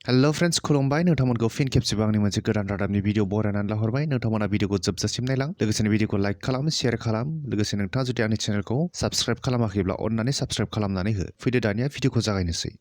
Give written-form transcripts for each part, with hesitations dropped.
hello friends खुलुमबाय नोंथांमोनखौ फिन खेबसेबाव आंनि मोनसे गोदान रादाबनि भिडिअ बरायनानै लाहरबाय नोंथांमोना भिडिअखौ जोबजासिम नायलां लोगोसेनो भिडिअखौ लाइक खालाम शेयार खालाम लोगोसे नोंथाङा जुदि आंनि चेनेलखौ साबस्क्राइब खालामाखैब्ला अन्नानै साबस्क्राइब खालामनानै हो फैदो दानिया भिडिअखौ जागायनोसै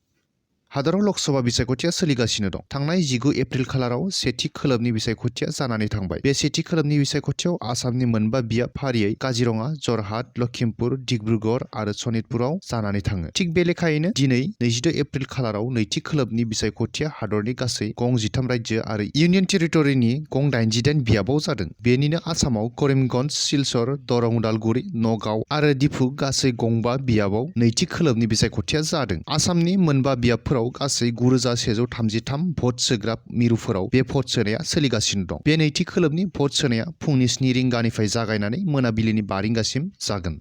हादराव लक सभा बिसायख'थिया सोलिगासिनो दं थांनाय 19 एप्रिल खालाराव सेथि खोलोबनि बिसायख'थिया जानानै थांबाय बे सेथि खोलोबनि बिसायख'थियाव आसामनि मोनबा बियाब फारियै काजिरङा जरहाट लखिमपुर डिब्रुगड़ आरो सनितपुराव जानानै थाङो थिग बे लेखायैनो दिनै 22 एप्रिल खालाराव नैथि खोलोबनि बिसायख'थिया हादरनि गासै गं 13 रायजो आरो इउनियन टेरिटरिनि गं 88 बियाबाव जादों बेनिनो आसामाव करिमगन्ज सिलचर दरं उदालगुरि नगाव आरो दिफु गासै गंबा बियाबाव नैथि खोलोबनि बिसायख'थिया जादों आसामनि मोनबा बियाबफोराव गासै 9133 भट सोग्रा मिरुफोराव बे भट सोनाया सोलिगासिनो दं बे नैथि खोलोबनि भट सोनाया फुंनि 7 रिंगानिफ्राय जागायनानै मोनाबिलिनि 5 रिंगासिम जागोन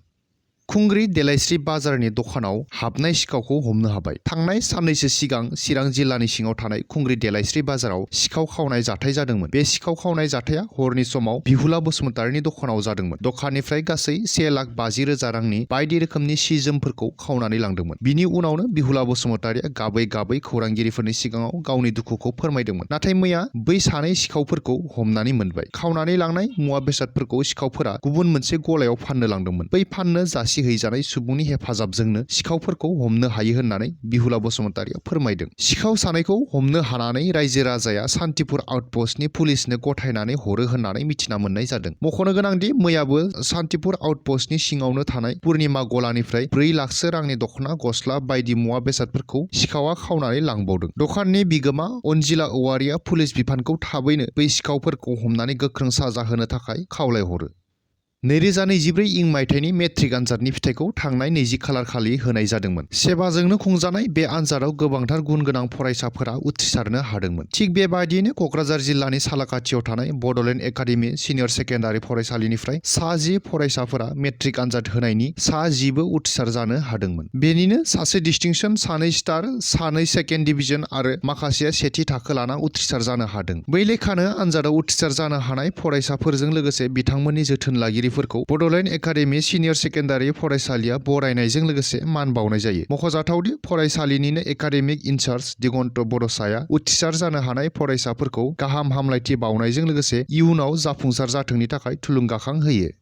खुंग्रि देलायस्रि बाजारनि दखानाव हाबनाय सिखावखौ हमनो हाबाय थांनाय साननैसो सिगां चिरां जिल्लानि सिङाव थानाय खुंग्रि देलायस्रि बाजाराव सिखाव खावनाय जाथाय जादोंमोन बे सिखाव खावनाय जाथाया हरनि समाव बिहुला बसुमतारिनि दखानाव जादोंमोन दखाननिफ्राय गासै 1,50,000 रांनि बायदि रोखोमनि सि जोमफोरखौ खावनानै लांदोंमोन बिनि उनावनो बिहुला बसुमतारिया गाबै गाबै खौरांगिरिफोरनि सिगाङाव गावनि दुखुखौ फोरमायदोंमोन नाथाय मैया बै सानै सिखावफोरखौ हमनानै मोनबाय खावनानै लांनाय मुवा बेसादफोरखौ सिखावफोरा गुबुन मोनसे गलायाव फाननो लांदोंमोन बै फाननो जासि हैजानाय सुबुंनि हेफाजाबजोंनो सिखावफोरखौ हमनो हायो होननानै बिहुला बसुमतारिया फोरमायदों सिखाव सानैखौ हमनो हानानै रायजो राजाया सान्तिपुर आउटपस्टनि पुलिसनो गथायनानै हरो होननानै मिथिना मोननाय जादों मख'नो गोनांदि मैयाबो सान्तिपुर आउटपस्टनि सिङावनो थानाय पुर्निमा गलानिफ्राय 4 लाखसो रांनि दख'ना गस्ला बायदि मुवा बेसादफोरखौ सिखावा खावनानै लांबावदों दखाननि बिगोमा अनजिला औवारिया पुलिस बिफानखौ थाबैनो बै सिखावफोरखौ हमनानै गोख्रों साजा होनो थाखाय खावलायहरो 2024 इं मायथाइनि मेट्रिक आनजादनि फिथाइखौ थांनाय 20 खालार खालि होनाय जादोंमोन सेबाजोंनो खुंजानाय बे आनजादाव गोबांथार गुन गोनां फरायसाफोरा उथ्रिसारनो हादोंमोन थिग बेबायदियैनो क'क्राझार जिल्लानि सालाकाथियाव थानाय बड'लेण्ड एकाडेमि सिनियर सेकेन्डारि फरायसालिनिफ्राय 10 फरायसाफोरा मेट्रिक आनजाद होनायनि 10 उथ्रिसार जानो हादोंमोन बेनिनो सासे डिस्टिंसन 2 स्टार 2 सेकेन्ड डिभिजन आरो माखासेया सेथि थाखो लाना उथ्रिसार जानो हादों बै लेखानो आनजादाव उथ्रिसार जानो हानाय फरायसाफोरजों लोगोसे बिथांमोननि जोथोन लागिरि बड'लेण्ड एकाडेमि सिनियर सेकेन्डारि फरायसालिया बरायनायजों लोगोसे मान बावनाय जायो मख'जाथावदि फरायसालिनिनो एकाडेमिक इनचार्ज दिगन्त बड'साया उथ्रिसार जानो हानाय फरायसाफोरखौ गाहाम हामलायथि बावनायजों लोगोसे इयुनाव जाफुंसार जाथोंनि थाखाय थुलुंगाखां होयो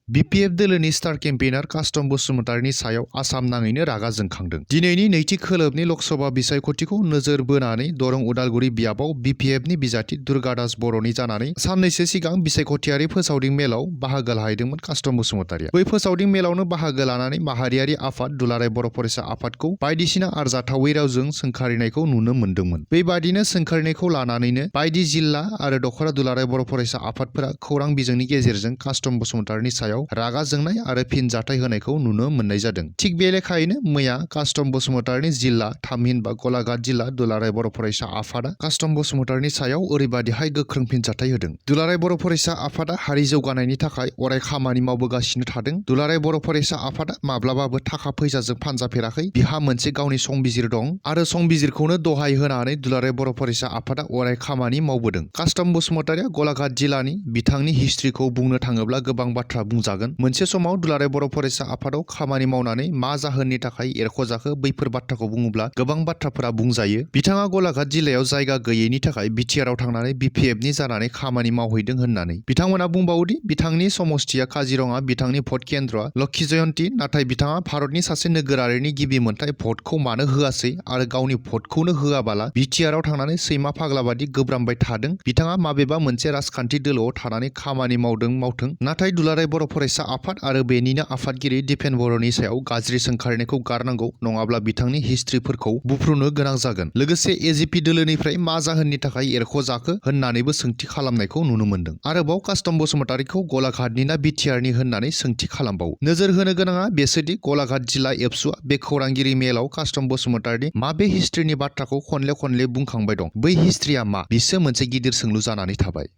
बिपिएफ दोलोनि स्टार केम्पेइनार कास्टम बसुमतारिनि सायाव आसाम नाङैनो रागा जोंखांदों दिनैनि नैथि खोलोबनि लक सभा बिसायख'थिखौ नोजोर बोनानै दरं उदालगुरि बियाबाव बिपिएफनि बिजाथि दुर्गादास बर'नि जानानै साननैसो सिगां बिसायख'थियारि फोसावदिं मेलाव बाहागो लाहैदोंमोन कास्टम बसुमतारिया बै फोसावदिं मेलावनो बाहागो लानानै माहारियारि आफाद दुलाराय बर' फरायसा आफादखौ बायदिसिना आरजाथावै रावजों सोंखारिनायखौ नुनो मोन्दोंमोन बेबादिनो सोंखारिनायखौ लानानैनो बायदि जिल्ला आरो दख'रा दुलाराय बर' फरायसा आफादफोरा खौरां बिजोंनि गेजेरजों कास्टम बसुमतारिनि सायाव रागा जोंनाय आरो फिन जाथाय होनायखौ नुनो मोननाय जादों थिग बे लेखायैनो मैया कास्टम बसुमतारिनि जिल्ला थामहिनबा गलाघाट जिल्ला दुलाराय बर' फरायसा आफादा कास्टम बसुमतारिनि सायाव ओरैबादिहाय गोख्रों फिनजाथाय होदों दुलाराय बर' फरायसा आफादा हारि जौगानायनि थाखाय अराय खामानि मावबोगासिनो थादों दुलाराय बर' फरायसा आफादा माब्लाबाबो थाखा फैसाजों फानजाफेराखै बिहा मोनसे गावनि संबिजिर दं आरो संबिजिरखौनो दहाय होनानै दुलाराय बर' फरायसा आफादा अराय खामानि मावबोदों कास्टम बसुमतारिया गलाघाट जिल्लानि बिथांनि हिस्ट्रिखौ बुंनो थाङोब्ला गोबां बाथ्रा बुंजागोन मोनसे समाव दुलाराय बर' फरायसा आफादाव खामानि मावनानै मा जाहोननि थाखाय एरख'जाखो बैफोर बाथ्राखौ बुङोब्ला गोबां बाथ्राफोरा बुंजायो बिथाङा गलाघाट जिल्लायाव जायगा गैयैनि थाखाय बिटिआरआव थांनानै बिपिएफनि जानानै खामानि मावहैदों होननानै बिथांमोना बुंबावोदि बिथांनि समस्थिया काजिरङा बिथांनि भट केन्द्रआ लक्षी जयन्ती नाथाय बिथाङा भारतनि सासे नोगोरारिनि गिबि मोनथाय भटखौ मानो होआसै आरो गावनि भटखौनो होआबाला बिटिआरआव थांनानै सैमा फाग्ला बादि गोब्रामबाय थादों बिथाङा माबेबा मोनसे राजखान्थि दोलोआव थानानै खामानि मावथों नाथाय दुलाराय बर' फरायसा आफाद आरो बेनिनो आफादगिरि दिपेन बर'नि सायाव गाज्रि सोंखारिनायखौ गारनांगौ नङाब्ला बिथांनि हिस्ट्रिफोरखौ बुफ्रुनो गोनां जागोन लोगोसे एजिपि दोलोनिफ्राय मा जाहोननि थाखाय एरख'जाखो होननानैबो सोंथि खालामनायखौ नुनो मोन्दों आरोबाव कास्टम बसुमतारिखौ गलाघाटनि ना बिटिआरनि होननानै सोंथि खालामबावो नोजोर होनो गोनाङा बेसोदि गलाघाट जिल्ला एबसुआ बे खौरांगिरि मेलाव कास्टम बसुमतारिनि माबे हिस्ट्रिनि बाथ्राखौ खनले बुंखांबाय दं बै हिस्ट्रिया मा बिसो मोनसे गिदिर सोंलु जानानै थाबाय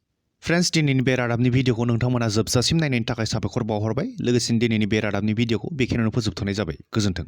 फ्रेन्ड्स दिनैनि बे रादाबनि भिडिअखौ नोंथांमोना जोबजासिम नायनायनि थाखाय साबायखर बावहरबाय लोगोसेनो दिनैनि बे रादाबनि भिडिअखौ बेखिनियावनो फोजोबथ'नाय जाबाय गोजोन्थों